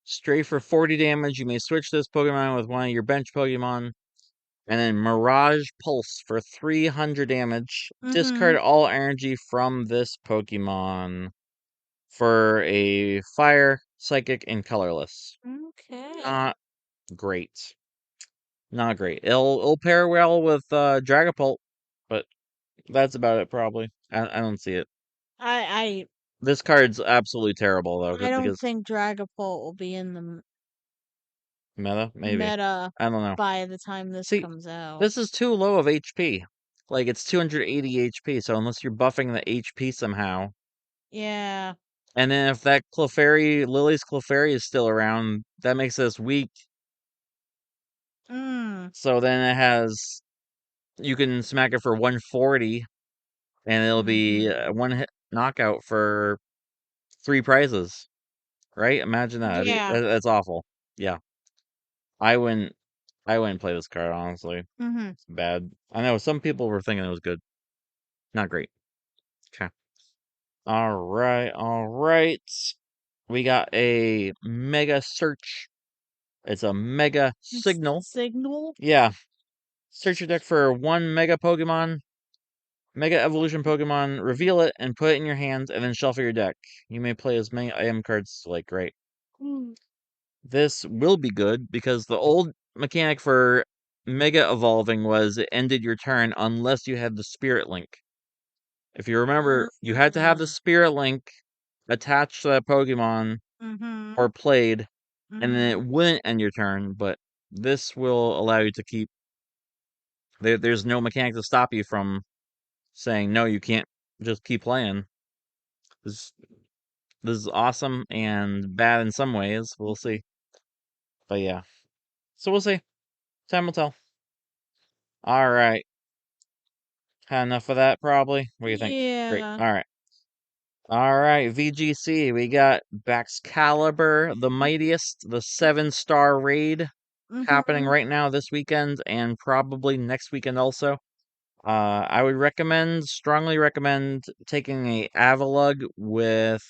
Stray for 40 damage. You may switch this Pokemon with one of your bench Pokemon. And then Mirage Pulse for 300 damage. Mm-hmm. Discard all energy from this Pokemon for a Fire, Psychic, and Colorless. Okay. Not great. Not great. It'll pair well with Dragapult, but that's about it probably. I don't see it. I This card's absolutely terrible though, I don't because think Dragapult will be in the meta, maybe. meta I don't know. by the time this See, comes out. this is too low of HP. Like, it's 280 HP, so unless you're buffing the HP somehow, Yeah. And then if that Clefairy, Lily's Clefairy is still around, that makes this weak. So then it has, you can smack it for 140, and it'll be a one-hit knockout for 3 prizes. Right? Imagine that. Yeah. That's awful. Yeah. I wouldn't play this card, honestly. It's bad. I know some people were thinking it was good. Not great. Okay. All right. We got a Mega Search. It's a Mega Signal. Signal? Yeah. Search your deck for 1 Mega Pokemon, Mega Evolution Pokemon, reveal it, and put it in your hands, and then shuffle your deck. You may play as many item cards like right. This will be good, because the old mechanic for Mega Evolving was it ended your turn unless you had the Spirit Link. If you remember, you had to have the Spirit Link attached to that Pokemon or played, and then it wouldn't end your turn, but this will allow you to keep... There's no mechanic to stop you from saying, no, you can't just keep playing. This is awesome and bad in some ways. We'll see. But yeah. So we'll see. Time will tell. All right. Had enough of that, probably? What do you think? Great. Yeah. All right. All right. VGC. We got Baxcalibur the Mightiest, the 7-star raid happening right now this weekend and probably next weekend also. I would strongly recommend taking a Avalug with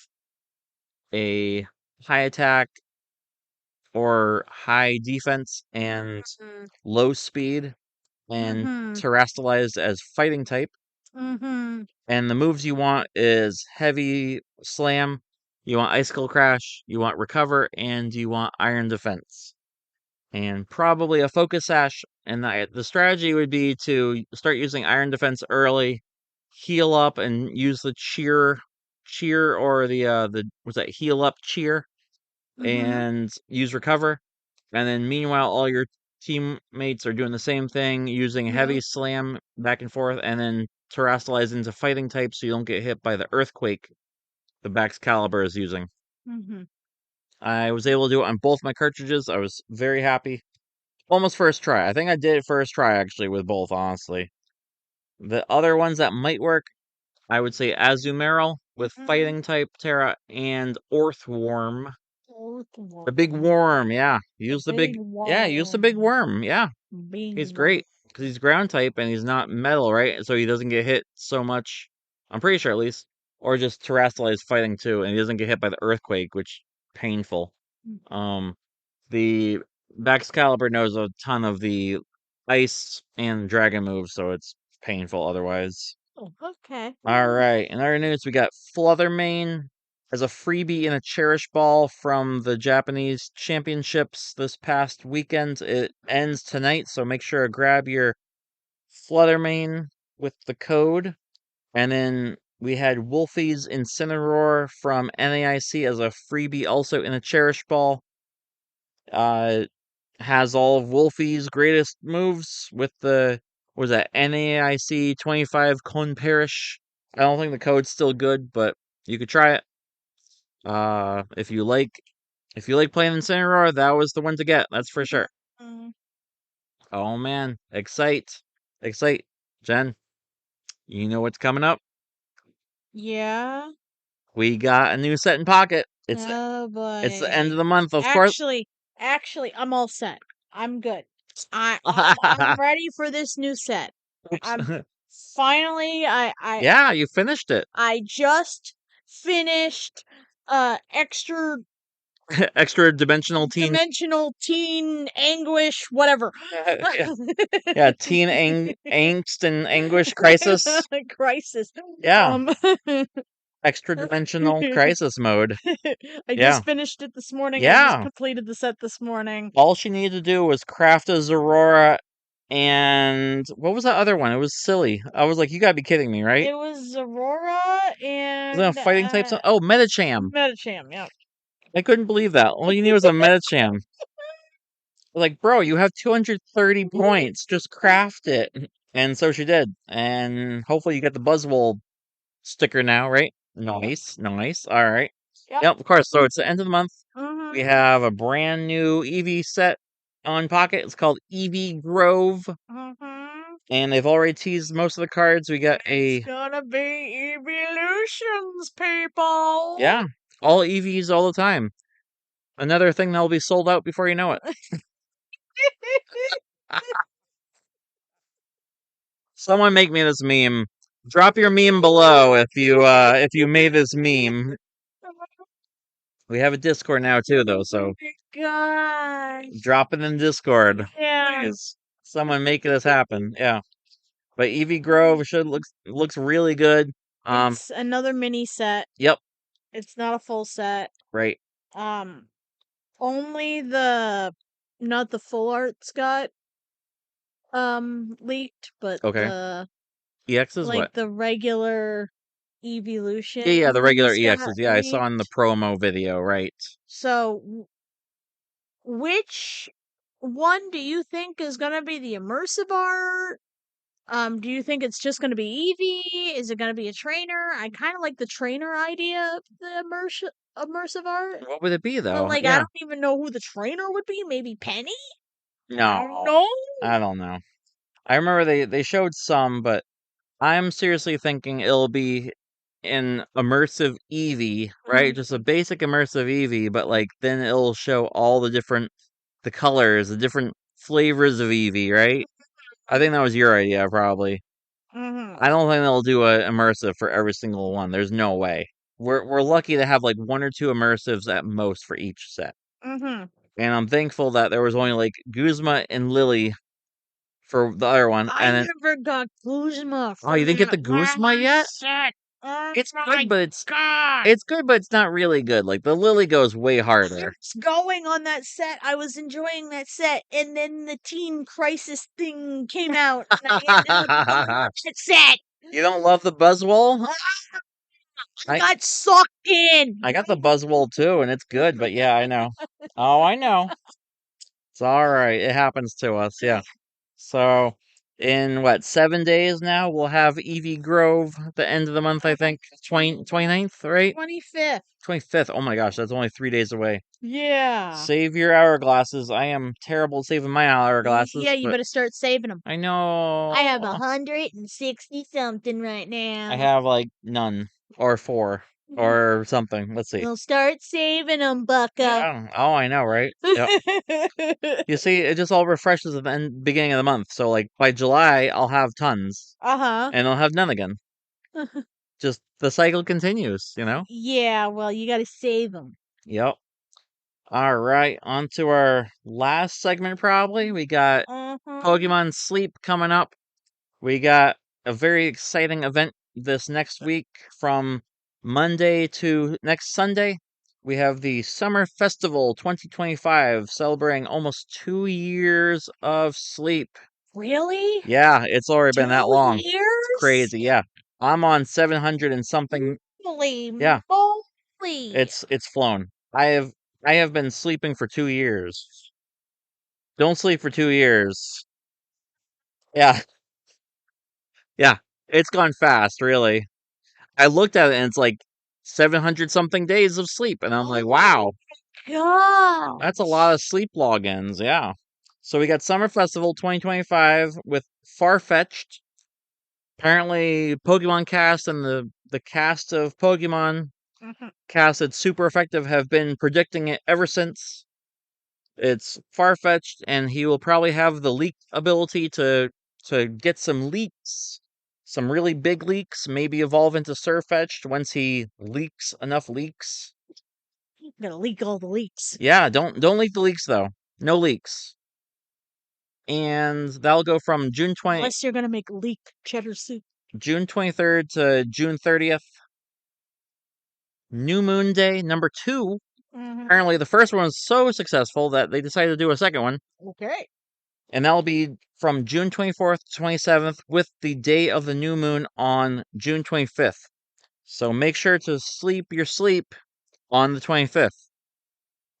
a high attack or high defense and low speed and terrestrialized as fighting type. And the moves you want is Heavy Slam, you want Icicle Crash, you want Recover, and you want Iron Defense. And probably a Focus Sash. And the strategy would be to start using Iron Defense early, heal up, and use the cheer or the what's that, heal up cheer, and use Recover. And then meanwhile, all your teammates are doing the same thing, using Heavy Slam back and forth, and then terrestrialize into fighting type so you don't get hit by the Earthquake the Baxcalibur is using. I was able to do it on both my cartridges. I was very happy. Almost first try. I think I did it first try, actually, with both, honestly. The other ones that might work, I would say Azumarill with fighting type Terra and Orthworm. The big worm, yeah. Use the big worm, yeah. He's great, because he's ground type and he's not metal, right? So he doesn't get hit so much, I'm pretty sure at least. Or just terrestrialized fighting too, and he doesn't get hit by the Earthquake, which painful. The Baxcalibur knows a ton of the ice and dragon moves, so it's painful otherwise. Oh, okay. All right. In other news, we got Flutter as a freebie in a Cherish Ball from the Japanese Championships this past weekend. It ends tonight, so make sure to grab your Flutter with the code. And then we had Wolfey's Incineroar from NAIC as a freebie also in a Cherish Ball. Has all of Wolfey's greatest moves with the, what was that, NAIC 25 Clone Parish. I don't think the code's still good, but you could try it. If you like playing Incineroar, that was the one to get, that's for sure. Oh man, excite. Jen, you know what's coming up? Yeah. We got a new set in pocket. Oh boy. It's the end of the month, of course. Actually, I'm all set. I'm good. I'm ready for this new set. I'm finally. Yeah, you finished it. I just finished extra dimensional teen anguish, whatever. Yeah, teen angst and anguish crisis. Crisis. Yeah. Extra dimensional crisis mode. I just finished it this morning. Yeah. I just completed the set this morning. All she needed to do was craft a Zorora, and what was that other one? It was silly. I was like, you gotta be kidding me, right? It was Aurora and... Was it a fighting type? Oh, Medicham. Medicham, yeah. I couldn't believe that. All you need was a Medicham. Like, bro, you have 230 points. Just craft it. And so she did. And hopefully you get the Buzzwole sticker now, right? Nice. All right. Yep, of course. So it's the end of the month. We Mm-hmm. have a brand new Eevee set on Pocket. It's called Eevee Grove, Mm-hmm. and they've already teased most of the cards. We got It's a gonna be evolutions, people. yeah, all Eevees all the time. Another thing that'll be sold out before you know it. Someone make me this meme. Drop your meme below if you made this meme. We have a Discord now too, though, so Gosh. drop it in Discord. Yeah. Please. Someone make this happen. Yeah. But Eevee Grove should looks really good. It's another mini set. Yep, It's not a full set. right. Um, only the not the full art's got leaked, but Okay. the EX is what? like the regular Yeah, the regular evolutions got EXs. Yeah, I saw in the leaked. promo video, right. So, which one do you think is gonna be the immersive art? Do you think it's just gonna be Eevee? Is it gonna be a trainer? I kind of like the trainer idea of the immersive art, What would it be but though? like I Yeah. don't even know who the trainer would be. Maybe Penny? I don't No. know. I don't know. I remember they showed some, but I'm seriously thinking it'll be an immersive Eevee, right? Just a basic immersive Eevee, but like then it'll show all the colors, the different flavors of Eevee, right? I think that was your idea, probably. Mm-hmm. I don't think they'll do a immersive for every single one. There's no way. We're lucky to have like one or two immersives at most for each set. Mm-hmm. And I'm thankful that there was only like Guzma and Lily for the other one. I And then never got Guzma oh, from you didn't get the that Guzma yet? last set. Oh It's my good, but god! it's good, but it's not really good. Like the Lily goes way I harder. was going on that set. I was enjoying that set, and then the Teen Crisis thing came out, and I ended up going off that set. You don't love the Buzzwole? I I got sucked in. I got the Buzzwole too, and it's good. But yeah, I know. Oh, I know. It's all right. It happens to us. Yeah. So in what 7 days now we'll have Eevee Grove the end of the month. I think 29th, right? 25th. 25th. Oh my gosh, that's only 3 days away. Yeah. Save your hourglasses. I am terrible at saving my hourglasses, Yeah, you but better start saving them. I know I have 160 something right I now. have like none or four or something. Let's see. You'll start saving them, Bucko. Yeah. Oh, I know, right? Yep. You see, it just all refreshes at the beginning of the month. So, like by July, I'll have tons, Uh-huh. and I'll have none again. Just the cycle continues, you know. Yeah, well, you gotta save them. Yep. All right, on to our last segment. Probably we got Pokemon Sleep coming up. We got a very exciting event this next week from Monday to next Sunday. We have the Summer Festival 2025 celebrating almost 2 years of sleep. Really? Yeah, it's already been that 2 long. It's years? crazy. Yeah. I'm on 700 and something. Holy Yeah, moly. it's flown. I have been sleeping for 2 years. Don't sleep for 2 years. Yeah, yeah. It's gone fast, really. I looked at it and it's like 700 something days of sleep. And I'm like, wow, that's a lot of Gosh. sleep logins. Yeah. So we got Summer Festival 2025 with Farfetch'd. Apparently, Pokemon Cast and the cast of Pokemon casted super effective have been predicting it ever since. It's Farfetch'd, and he will probably have the leak ability to get some leaks, some really big leaks, maybe evolve into Surfetch'd once he leaks enough leaks. I'm gonna leak all the leaks. Yeah, don't leak the leaks though. No leaks. And that'll go from Unless you're gonna make leak cheddar soup. June 23rd to June 30th. New Moon Day number 2. Apparently the first one was so successful that they decided to do a second one. Okay. And that'll be from June 24th to 27th with the day of the new moon on June 25th. So make sure to sleep your sleep on the 25th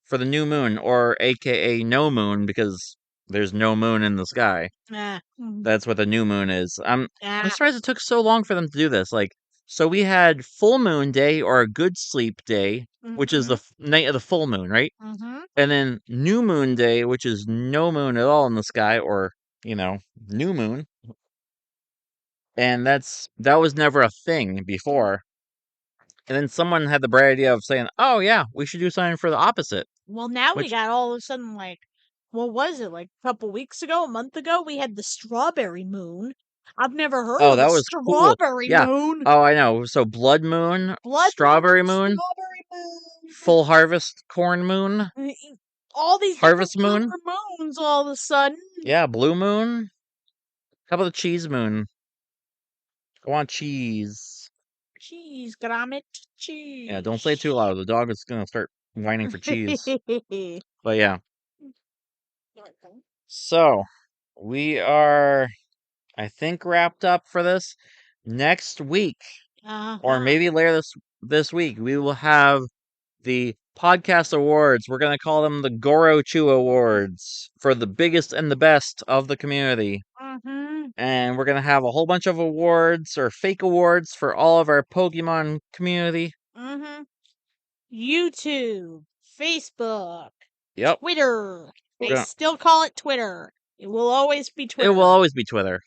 for the new moon, or aka no moon, because there's no moon in the sky. Ah. That's what the new moon is. I'm surprised it took so long for them to do this. Like, So we had full moon day or a good sleep day, which is the night of the full moon, right? Mm-hmm. And then new moon day, which is no moon at all in the sky, or new moon. And that was never a thing before. And then someone had the bright idea of saying, "Oh yeah, we should do something for the opposite." Well, now we Which got all of a sudden, like, what was it, like a couple weeks ago, a month ago, we had the strawberry moon. I've never heard oh, of a that was cool. strawberry Yeah. moon. Oh, I know. So blood moon, Blood strawberry moon, moon, strawberry moon, full harvest corn moon, all these different harvest color moon. moons all of a sudden. Yeah, blue moon. How about the cheese moon? I want cheese. Cheese, grommet, Yeah, don't say it too cheese. loud. The dog is gonna start whining for cheese. But yeah. So we are, I think, wrapped up for this. Next week, or Uh-huh. maybe later this week, we will have the podcast awards. We're gonna call them the Gorochu Awards for the biggest and the best of the community. Mm-hmm. And we're gonna have a whole bunch of awards or fake awards for all of our Pokemon community. Mm-hmm. YouTube, Facebook, Yep. Twitter. We're They gonna still call it Twitter. It will always be It will Twitter. always be Twitter.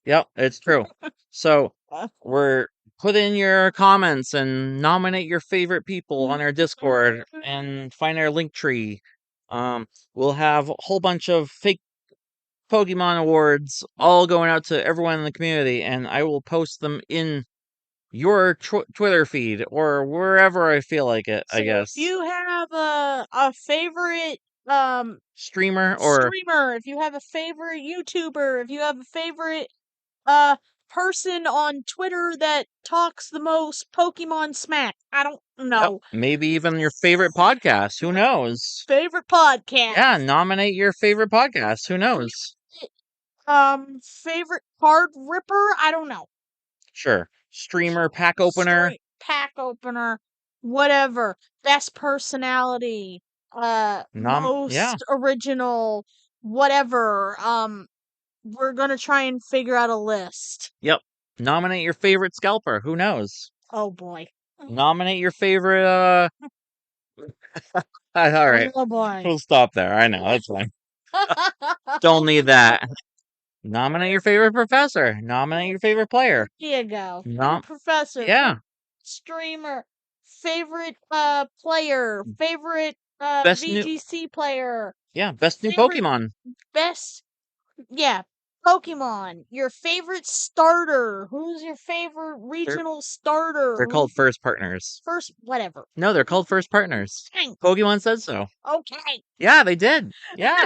Yep, it's true. So we're put in your comments and nominate your favorite people on our Discord and find our link tree. We'll have a whole bunch of fake Pokemon awards all going out to everyone in the community, and I will post them in your Twitter feed or wherever I feel like it, I So guess. if you have a favorite Streamer or streamer, if you have a favorite YouTuber, if you have a favorite person on Twitter that talks the most Pokemon smack, I don't know. maybe even your favorite podcast, who knows? Favorite podcast. Yeah, nominate your favorite podcast, who knows? Favorite card ripper, I don't know. Sure. Streamer, pack opener. Pack opener, whatever. Best personality, Yeah. most original, whatever. We're gonna try and figure out a list. Yep. Nominate your favorite scalper, who knows? Oh boy. Nominate your favorite, all right. Oh boy. We'll stop there. I know, that's fine. Don't need that. Nominate your favorite professor. Nominate your favorite player. Here you go. Nom- Professor. yeah. Streamer. Favorite player. Favorite Best new VGC player. Yeah, best new Favorite- Pokemon. Best Pokemon. Your favorite starter. Who's your favorite regional starter? They're called first partners. First whatever. No, they're called first partners. Dang. Pokemon said so. Okay. Yeah, they did. Yeah.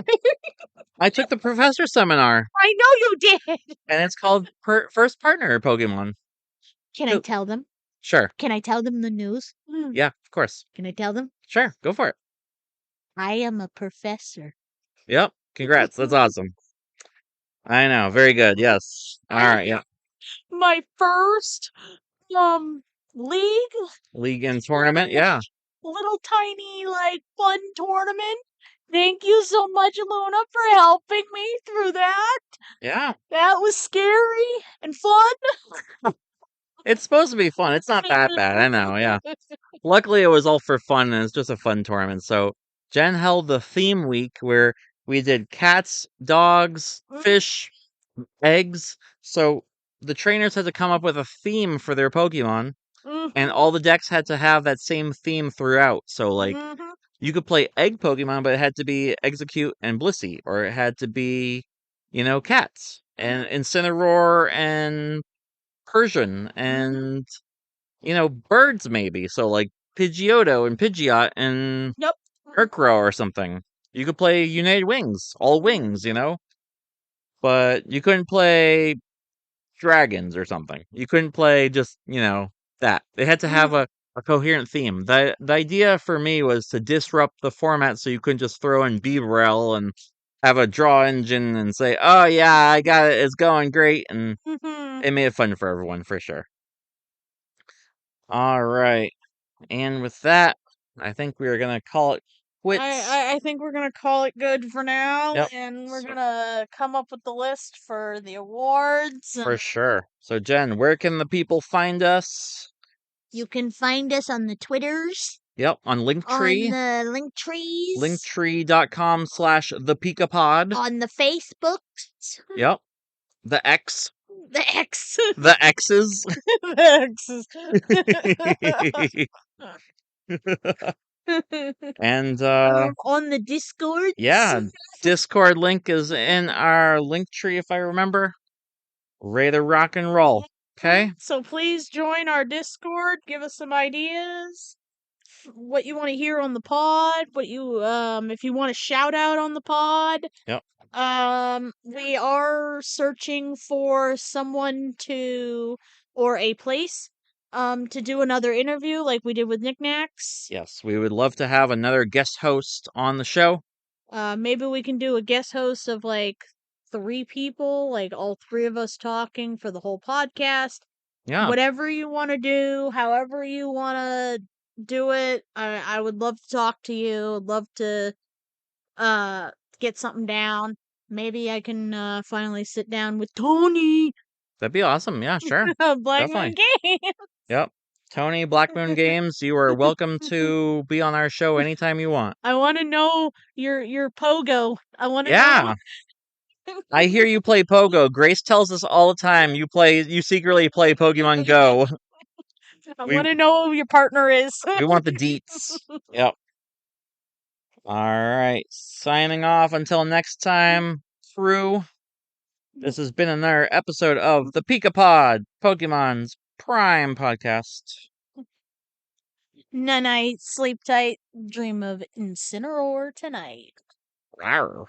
I took the professor seminar. I know you did. And it's called First Partner Pokemon. Can I tell them? Sure. Can I tell them the news? Yeah, of course. Can I tell them? Sure, go for it. I am a professor. Yep. Congrats. That's awesome. I know. Very good. Yes. All right. Yeah. My first league and tournament. Yeah. little tiny like fun tournament. Thank you so much, Luna, for helping me through that. Yeah. That was scary and fun. It's supposed to be fun. It's not that bad. I know. Yeah. Luckily, it was all for fun, and it's just a fun tournament. So Jen held the theme week where we did cats, dogs, fish, eggs. So the trainers had to come up with a theme for their Pokemon, and all the decks had to have that same theme throughout. So, like, you could play egg Pokemon, but it had to be Execute and Blissey, or it had to be, cats, and Incineroar and Persian, and, birds maybe. So, like, Pidgeotto and Pidgeot and Murkrow or something. You could play United Wings, all wings, but you couldn't play dragons or something. You couldn't play just, that. They had to have a coherent theme. The idea for me was to disrupt the format so you couldn't just throw in Beaverell and have a draw engine and say, "Oh yeah, I got it. It's going great," and it made it fun for everyone for sure. All right. And with that, I think we are going to call it quits. I think we're gonna call it good for now, Yep, and we're gonna come up with the list for the awards. for sure. So, Jen, where can the people find us? You can find us on the Twitters, Yep, on on Linktree, the link trees, linktree.com/the Pika Pod. on the Facebooks, Yep, the X, the X, the X's. the X's. And On the Discords. yeah, Discord link is in our link tree if I remember. Ready to rock and roll. Okay? So please join our Discord. Give us some ideas. What you want to hear on the pod. What you if you want a shout out on the pod. Yep. We are searching for someone to or a place to do another interview like we did with Knickknacks. Yes, we would love to have another guest host on the show. Maybe we can do a guest host of like 3 people, like all 3 of us talking for the whole podcast. Yeah, Whatever you want to do, however you want to do it, I would love to talk to you. I'd love to uh get something down. Maybe I can finally sit down with Tony. that'd be awesome. Yeah, sure. Black Moon Definitely. Game. Yep. Tony, Black Moon Games, you are welcome to be on our show anytime you want. I want to know your pogo. I want to Yeah. I hear you play Pogo. Grace tells us all the time you secretly play Pokemon Go. I We want to know who your partner is. we want the deets. Yep. All right. Signing off until next time, crew. This has been another episode of the Pika Pod, Pokemon's Prime podcast. Night, sleep tight, dream of Incineroar tonight. Rawr.